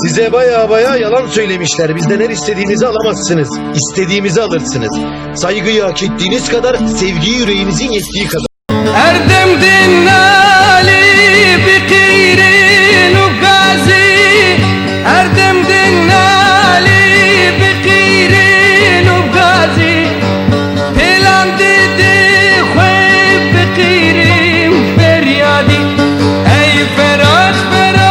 Size baya yalan söylemişler. Bizden her istediğinizi alamazsınız. İstediğimizi alırsınız. Saygıyı hak ettiğiniz kadar, sevgiyi yüreğinizin yettiği kadar. Erdem dinali bikirin ugazi, Erdem dinali bikirin ugazi, Pelan dedi khoy bikirin feryadi, ey Ferhat Ferhat.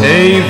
Ey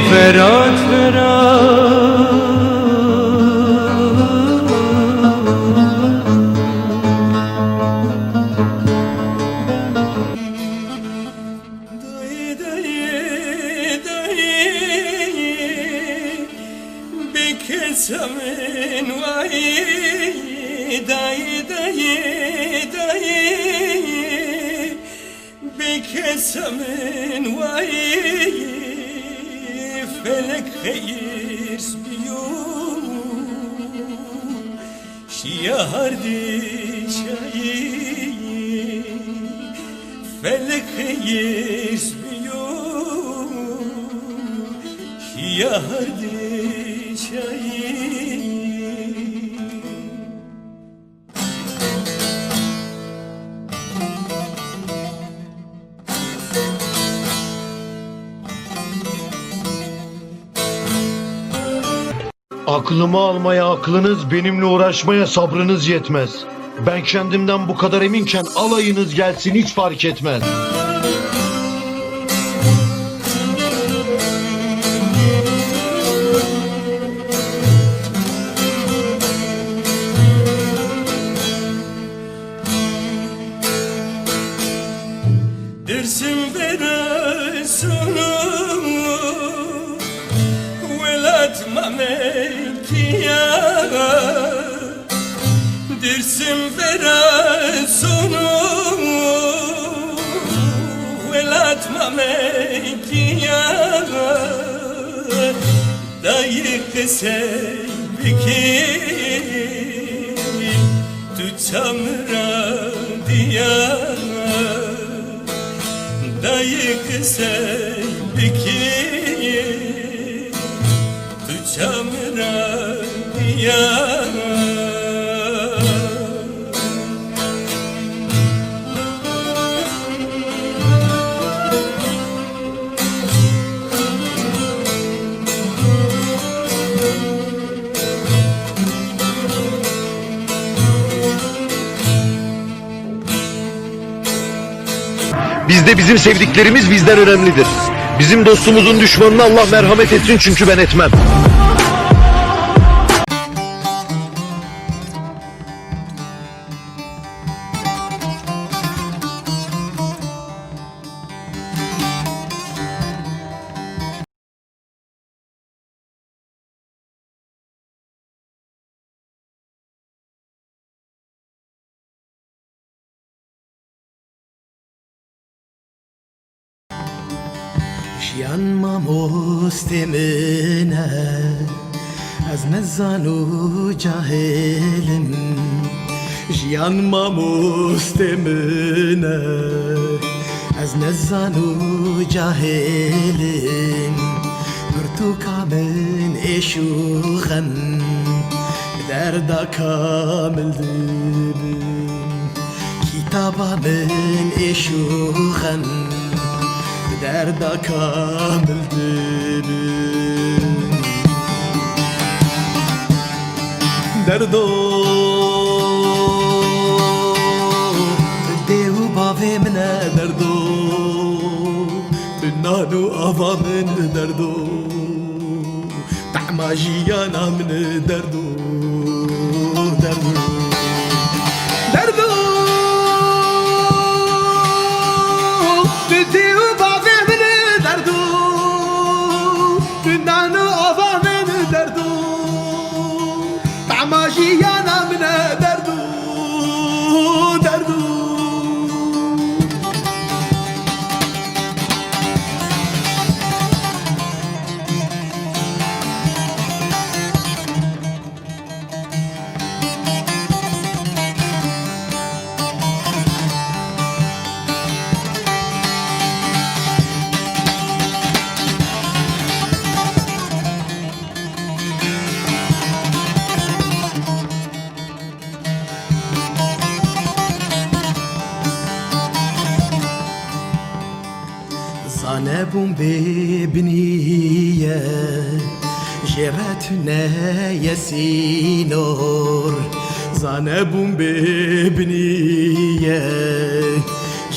Ferhat Ferhat. Dayı dayı dayı bir kesemin vay, dayı dayı dayı bir kesemin vay, felek hayır biyum şiyahardi şayi, felek hayır biyum şiyahardi şayi. Aklımı almaya aklınız, benimle uğraşmaya sabrınız yetmez. Ben kendimden bu kadar eminken alayınız gelsin hiç fark etmez. Dersim veren sonu velat mametiya, dersim veren sonu velat mametiya, dayı kese biki tutamra diya, dayı kese biki tutamra diya. Bizde bizim sevdiklerimiz bizden önemlidir. Bizim dostumuzun düşmanına Allah merhamet etsin çünkü ben etmem. ژیان مامۆست منە ئەس نەزان و جاهلم ژیان مامۆست منە ئەس نەزان و جاهلم پرتوکا من ئێش و غەم دەردا کامل دبم کتابا من ئێش و غەم دردا کامل دبم دردو دیو باوی منه دردو نانو آوا من دردو طعما جیانا من دردو دردو دردو دیو جیانا من دردو دردو زانبون ببنیه جرتونه یسینور زانبون ببنیه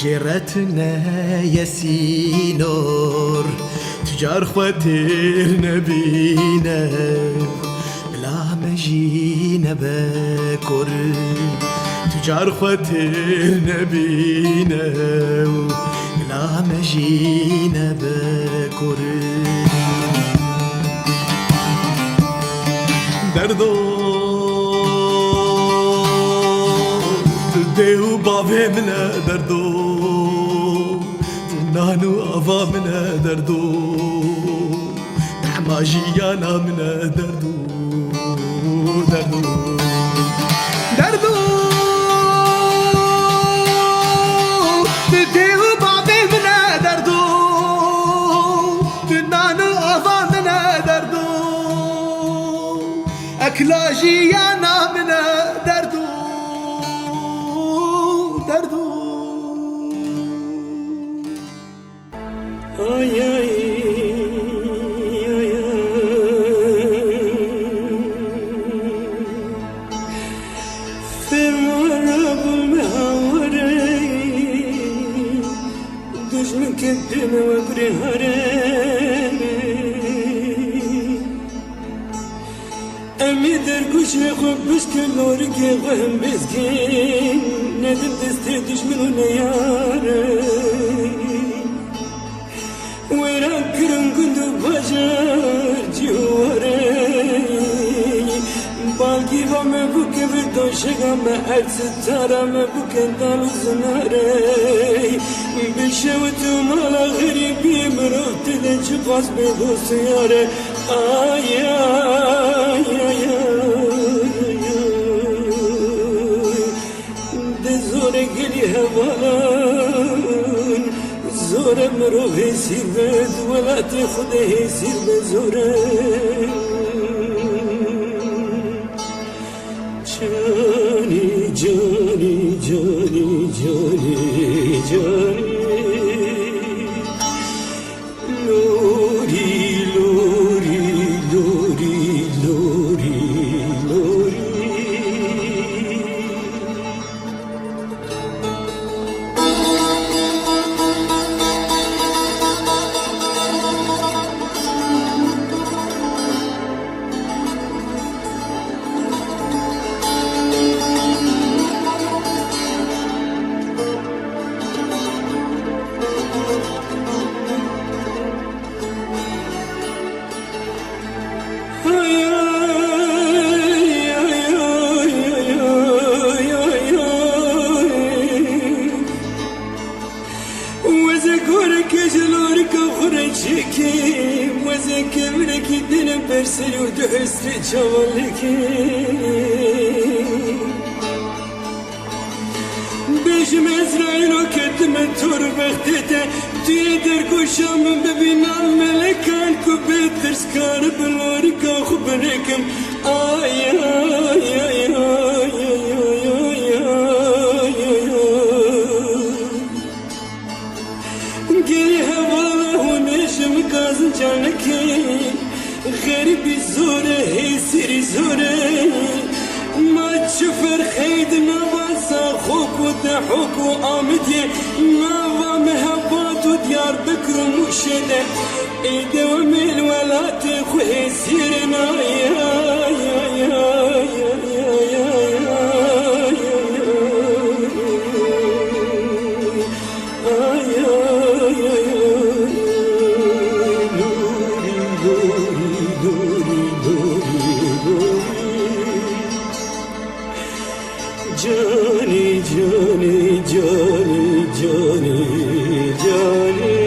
جرتونه یسینور تجار خواتر نبینه بلا مجینه بکر تجار خواتر نبینه لا مجينا بكر دردو تديو بابي منا دردو نانو أفا منا دردو نحما جيانا منا دردو دردو دردو تديو أكلاجيانا من دردو دردو Ay ay ay ay Femara bulmehare Düşmün keddime ve brihare Emi der kuşme khub biskilor ke ghem biskin Nedim deste düşmün ne yare Wera kırın kundu bajar ciware Balgi vame buke virdo shega me atsitara me buke dalu zinare Bişevet umala garibi mroht de çıpas be dosyare Ay ay ay De zore geli hevalan Zore mero hesir ved Velati khude hesir be zore Cani cani cani cani cani Lori lori lori lori lori çekim Veze kevreki dilim berseli Udu hüsrü çavalliki Bejim Ezrail o ketime tur bektete Tüye der koşam bebinam melekan Kubet skar belori ka khubrekim Ay ay ay ay Geri havalı huneşim kazın canaki Garibi zore hesiri zore ما تشفر خيد ما بنسى خوك وضحك وآمدي ما مهبات وديار بكر ومشدة دوم الولات خوي سيرنا يا يا يا Cani cani cani cani cani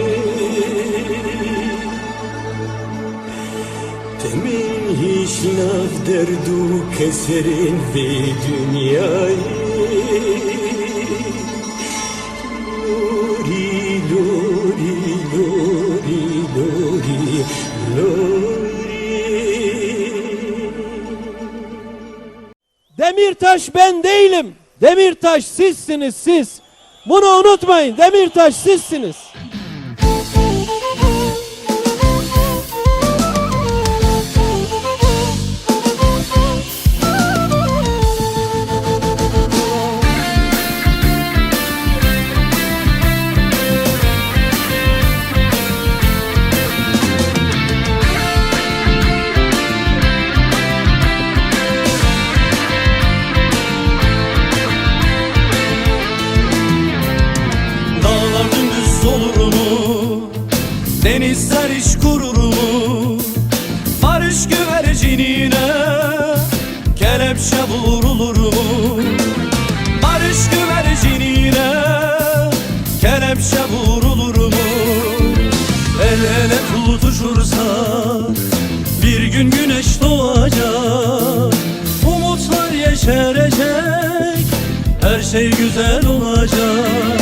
Temin hiç nav derdu keserin ve dünyayı Lori lori lori lori lori Demirtaş ben değilim. Demirtaş sizsiniz siz. Bunu unutmayın. Demirtaş sizsiniz. Denizler iş gurur mu? Barış güvercinine kelepçe vurulur mu? Barış güvercinine kelepçe vurulur mu? El ele tutuşursak bir gün güneş doğacak, umutlar yeşerecek, her şey güzel olacak.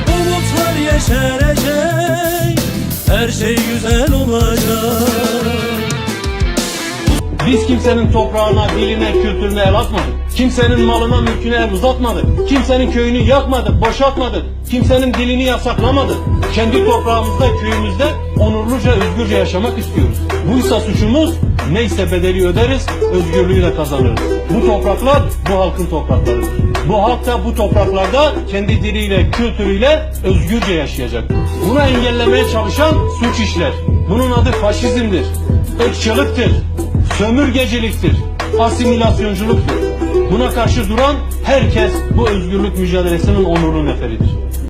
Umutlar yeşerecek, her şey güzel olacak. Biz kimsenin toprağına, diline, kültürüne el atmadık. Kimsenin malına, mülküne el uzatmadık. Kimsenin köyünü yakmadık, boşaltmadık. Kimsenin dilini yasaklamadık. Kendi toprağımızda, köyümüzde onurluca, özgürce yaşamak istiyoruz. Buysa suçumuz, neyse bedeli öderiz, özgürlüğü de kazanırız. Bu topraklar bu halkın topraklarıdır. Bu halk da bu topraklarda kendi diliyle, kültürüyle özgürce yaşayacak. Bunu engellemeye çalışan suç işler. Bunun adı faşizmdir, ırkçılıktır, sömürgeciliktir, asimilasyonculuktur. Buna karşı duran herkes bu özgürlük mücadelesinin onurlu neferidir.